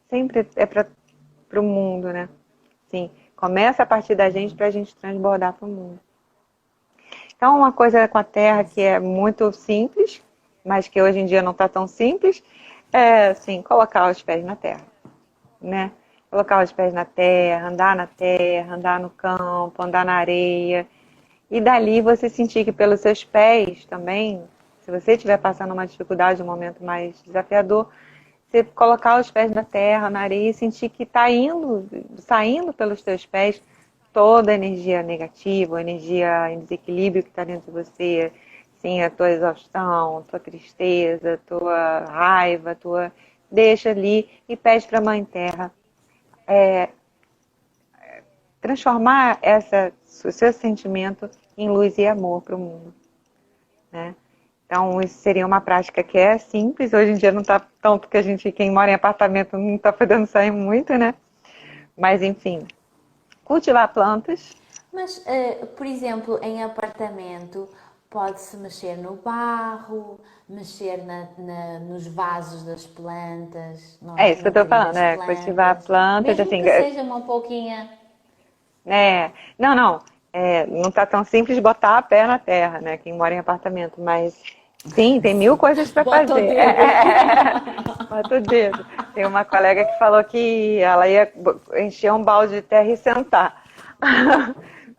Sempre é para o mundo, né? Sim, começa a partir da gente para a gente transbordar para o mundo. Então, uma coisa com a Terra que é muito simples, mas que hoje em dia não está tão simples, é assim, colocar os pés na Terra, né? Colocar os pés na terra, andar no campo, andar na areia. E dali você sentir que pelos seus pés também, se você estiver passando uma dificuldade, um momento mais desafiador, você colocar os pés na terra, na areia e sentir que está indo, saindo pelos teus pés toda a energia negativa, a energia em desequilíbrio que está dentro de você, sim, a tua exaustão, a tua tristeza, a tua raiva, a tua... Deixa ali e pede para a Mãe Terra transformar o seu sentimento em luz e amor para o mundo, né? Então, isso seria uma prática que é simples. Hoje em dia não está tão, porque quem mora em apartamento não está podendo sair muito, né? Mas, enfim, cultivar plantas. Mas, por exemplo, em apartamento, pode-se mexer no barro, mexer nos vasos das plantas, não É é? isso que eu estou Nutrir falando, as né? Cultivar plantas, plantas, mesmo assim, que seja uma pouquinha. não, não está tão simples botar a pé na terra, né? Quem mora em apartamento, mas sim, tem mil Sim. coisas para Bota o fazer. dedo. Bota o dedo. Tem uma colega que falou que ela ia encher um balde de terra e sentar.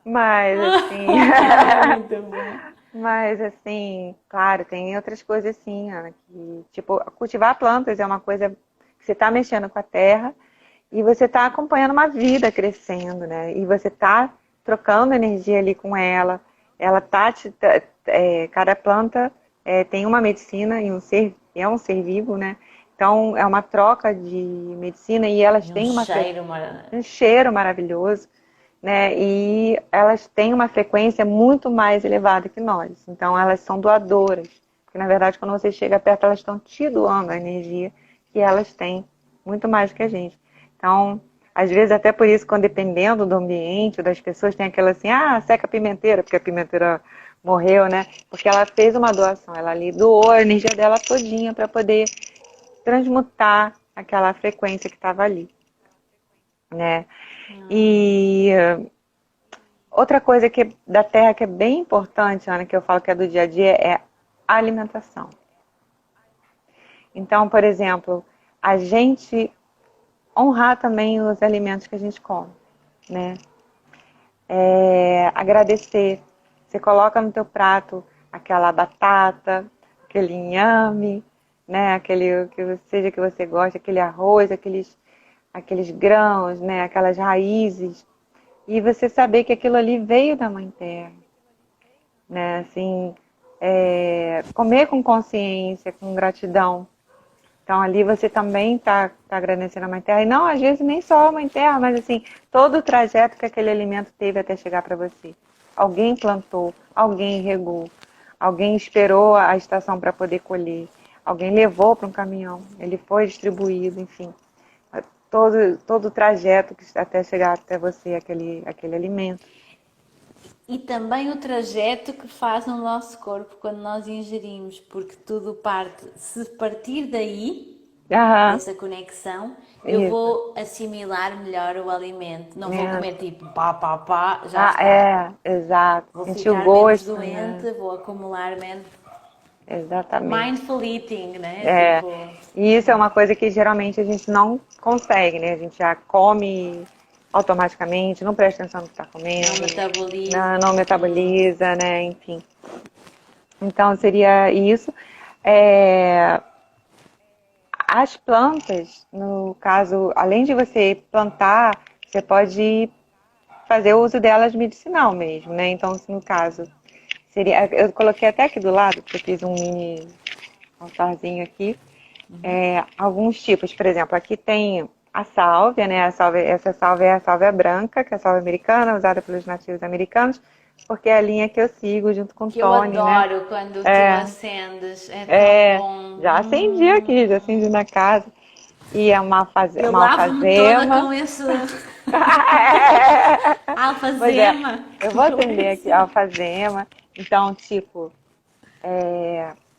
Mas assim, Muito bom. mas assim, claro, tem outras coisas assim, Ana, que tipo, cultivar plantas é uma coisa que você está mexendo com a terra e você está acompanhando uma vida crescendo, né? E você está trocando energia ali com ela. Ela cada planta tem uma medicina e é um ser vivo, né? Então é uma troca de medicina e elas E um têm cheiro um cheiro maravilhoso, né? E elas têm uma frequência muito mais elevada que nós. Então elas são doadoras. Porque na verdade, quando você chega perto, elas estão te doando a energia que elas têm muito mais do que a gente. Então, às vezes, até por isso, quando dependendo do ambiente, das pessoas, tem aquela assim, seca a pimenteira, porque a pimenteira morreu, né? Porque ela fez uma doação, ela ali doou a energia dela todinha para poder transmutar aquela frequência que estava ali. né? E outra coisa da terra que é bem importante, Ana, que eu falo que é do dia a dia, é a alimentação. Então, por exemplo, a gente honrar também os alimentos que a gente come, né? Agradecer. Você coloca no teu prato aquela batata, aquele inhame, né? Aquele que seja que você goste, aquele arroz, aqueles grãos, né? Aquelas raízes. E você saber que aquilo ali veio da Mãe Terra, né? Assim, comer com consciência, com gratidão. Então ali você também está agradecendo a Mãe Terra. E não, às vezes nem só a Mãe Terra, mas assim, todo o trajeto que aquele alimento teve até chegar para você. Alguém plantou, alguém regou, alguém esperou a estação para poder colher, alguém levou para um caminhão, ele foi distribuído, enfim. Todo o trajeto até chegar até você aquele alimento. E também o trajeto que faz no nosso corpo quando nós ingerimos, porque tudo parte, se partir daí, Aham, dessa conexão, eu isso. vou assimilar melhor o alimento. Não vou É. comer tipo pá, pá, pá, já Ah, está. exato. Vou Sentir o ficar menos gosto, né? doente, vou acumular menos. Exatamente. Mindful eating, né? É, Tipo, e isso é uma coisa que geralmente a gente não consegue, né? A gente já come automaticamente, não presta atenção no que está não comendo, metaboliza. não metaboliza, né? Enfim. Então seria isso. É, as plantas, no caso, além de você plantar, você pode fazer o uso delas medicinal mesmo, né? Então, se no caso, eu coloquei até aqui do lado, porque eu fiz um mini altarzinho aqui. Alguns tipos, por exemplo, aqui tem a sálvia, né? Essa sálvia é a sálvia branca, que é a sálvia americana, usada pelos nativos americanos, porque é a linha que eu sigo junto com o Que eu Tony, né? adoro quando tu É, acendes. É tão bom. já acendi aqui, já acendi na casa. E é Eu uma lavo-me toda alfazema. com esse Pois é, alfazema. eu vou atender aqui a alfazema. Então, tipo,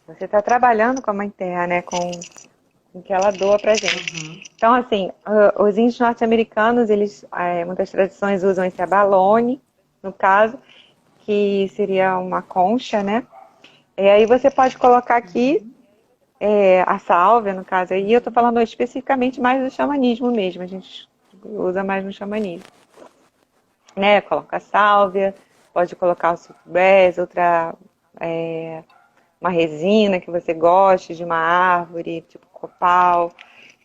você está trabalhando com a Mãe Terra, né? Com o que ela doa pra gente. Então, assim, os índios norte-americanos, eles, muitas tradições usam esse abalone, no caso, que seria uma concha, né? E aí você pode colocar aqui a sálvia, no caso. E eu tô falando especificamente mais do xamanismo mesmo, a gente usa mais no xamanismo. Né? Coloca a sálvia, pode colocar o sulfurés, uma resina que você goste de uma árvore, tipo copal,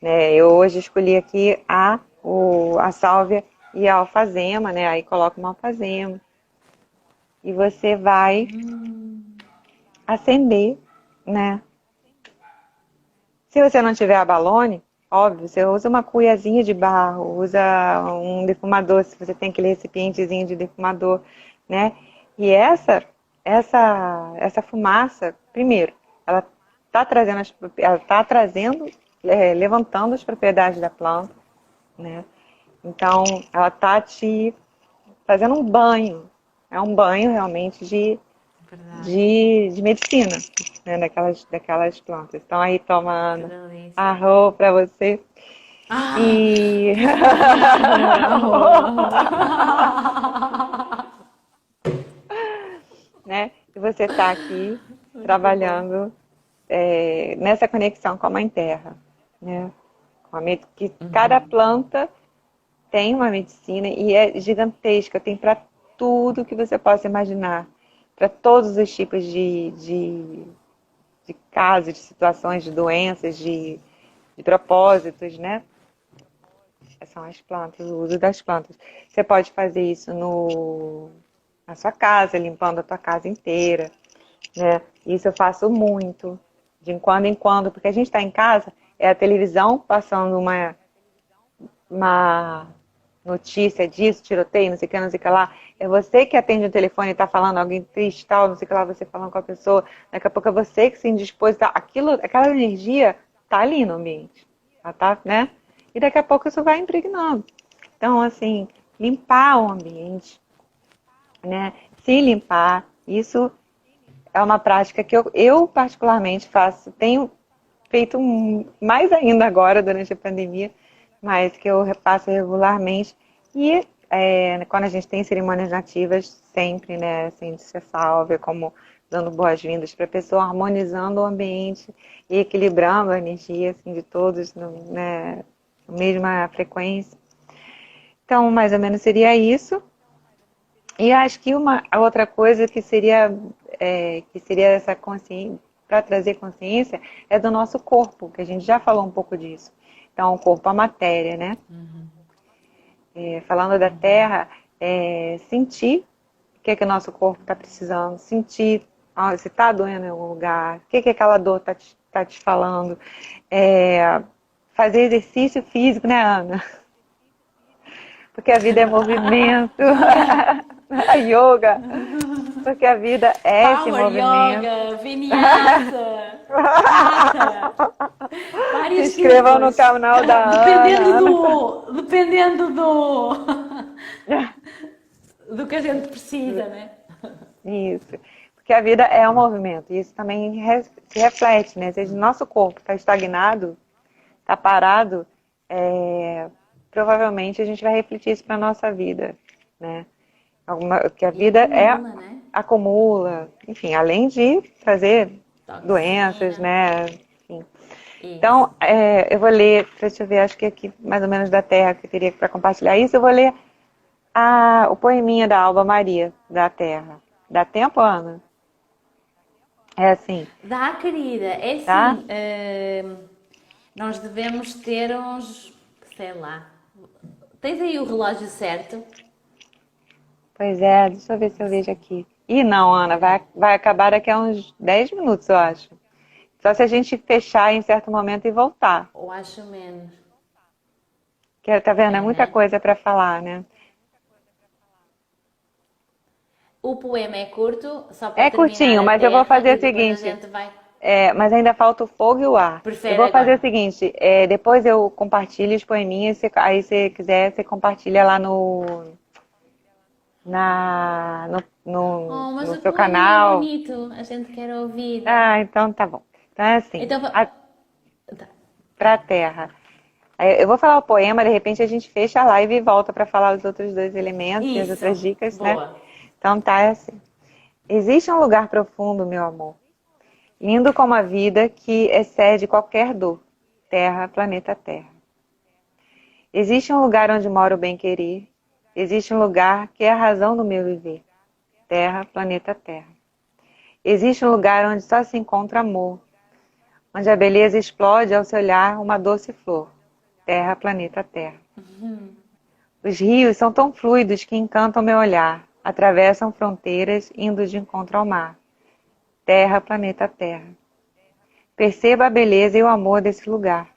né? Eu hoje escolhi aqui a sálvia e a alfazema, né? Aí coloca uma alfazema e você vai acender, né? Se você não tiver abalone, óbvio, você usa uma cuiazinha de barro, usa um defumador, se você tem aquele recipientezinho de defumador, né? E essa fumaça, primeiro, ela tá trazendo, levantando as propriedades da planta, né? Então, ela tá te fazendo um banho, é um banho realmente Verdade. de medicina, né? Daquelas plantas. Então, aí toma, Que Ana, delícia. arro para você. Ah! E né? E você está aqui Muito bom. trabalhando nessa conexão com a Mãe Terra, né? Que cada planta tem uma medicina e é gigantesca, tem para tudo que você possa imaginar, para todos os tipos de casos, de situações, de doenças, de propósitos, né? São as plantas, o uso das plantas. Você pode fazer isso na sua casa, limpando a tua casa inteira, né? Isso eu faço muito, de quando em quando, porque a gente está em casa, é a televisão passando uma notícia disso, tiroteio, não sei o que, não sei o que lá. É você que atende o telefone e está falando alguém triste, tal, não sei o que lá, você falando com a pessoa. Daqui a pouco é você que se indispôs, tá? Aquela energia tá ali no ambiente, ela tá, né? E daqui a pouco isso vai impregnando. Então, assim, limpar o ambiente, né? Se limpar, isso é uma prática que eu particularmente faço, tenho feito mais ainda agora durante a pandemia, mas que eu repasso regularmente. E quando a gente tem cerimônias nativas, sempre, né, assim, de ser salve, como dando boas-vindas para a pessoa, harmonizando o ambiente e equilibrando a energia assim, de todos, né, na mesma frequência. Então, mais ou menos seria isso. E acho que uma a outra coisa que seria essa consciência, para trazer consciência, é do nosso corpo, que a gente já falou um pouco disso. Então, o corpo, a matéria, né? Falando da terra, sentir o que é que o nosso corpo está precisando, sentir se está doendo em algum lugar, o que é que aquela dor está te falando. Fazer exercício físico, né, Ana? Porque a vida é movimento. A yoga, porque a vida é esse Power movimento. Yoga, Vinyasa, Hatha, Se vários inscrevam no tipos. canal da Dependendo Ana. do que a gente precisa, né? Isso. Porque a vida é um movimento. E isso também se reflete, né? Se o nosso corpo está estagnado, está parado, provavelmente a gente vai refletir isso para a nossa vida, né? Que a E vida acumula, né? acumula, enfim, além de trazer doenças, Toxina. né? Enfim. Isso. Então, eu vou ler, deixa eu ver, acho que aqui mais ou menos da Terra que eu teria para compartilhar isso, eu vou ler o poeminha da Alba Maria, da Terra. Dá tempo, Ana? É assim, Dá, querida. É tá? assim, nós devemos ter uns, sei lá. Tens aí o relógio certo? Pois é, deixa eu ver se eu vejo aqui. Ih, não, Ana, vai acabar daqui a uns 10 minutos, eu acho. Só se a gente fechar em certo momento e voltar. Ou acho menos. Que, tá vendo? É É, muita né? coisa para falar, né? O poema é curto, só para É terminar curtinho, a mas eu vou terra fazer e o depois a seguinte. gente vai. Mas ainda falta o fogo e o ar. Eu Prefere vou fazer o agora. seguinte, depois eu compartilho os poeminhas, aí se quiser, você compartilha lá Oh, mas no o seu poema é canal. bonito, a gente quer ouvir. Ah, então tá bom. Então é assim, Então, tá, pra vai. terra. Aí eu vou falar o poema, de repente a gente fecha a live e volta para falar os outros dois elementos e as Isso, outras dicas, né? boa. Então tá, é assim. Existe um lugar profundo, meu amor, lindo como a vida que excede qualquer dor. Terra, planeta Terra. Existe um lugar onde mora o bem-querer. Existe um lugar que é a razão do meu viver. Terra, planeta Terra. Existe um lugar onde só se encontra amor. Onde a beleza explode ao se olhar uma doce flor. Terra, planeta Terra. Os rios são tão fluidos que encantam meu olhar. Atravessam fronteiras, indo de encontro ao mar. Terra, planeta Terra. Perceba a beleza e o amor desse lugar.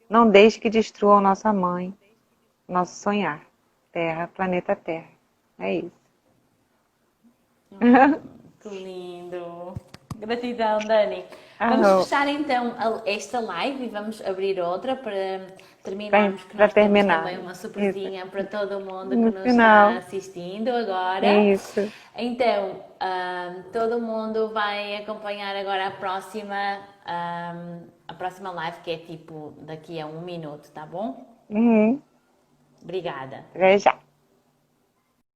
Não deixe que destruam nossa mãe, nosso sonhar. Terra, planeta Terra. É isso. Que lindo. Gratidão, Dani. Vamos Ah, fechar então esta live e vamos abrir outra para terminarmos, que para nós temos terminar. também uma Isso. surpresinha para todo mundo que No nos está final. assistindo agora. Isso. Então, todo mundo vai acompanhar agora a próxima live, que é tipo daqui a 1 minuto, tá bom? Uhum. Obrigada. Até já.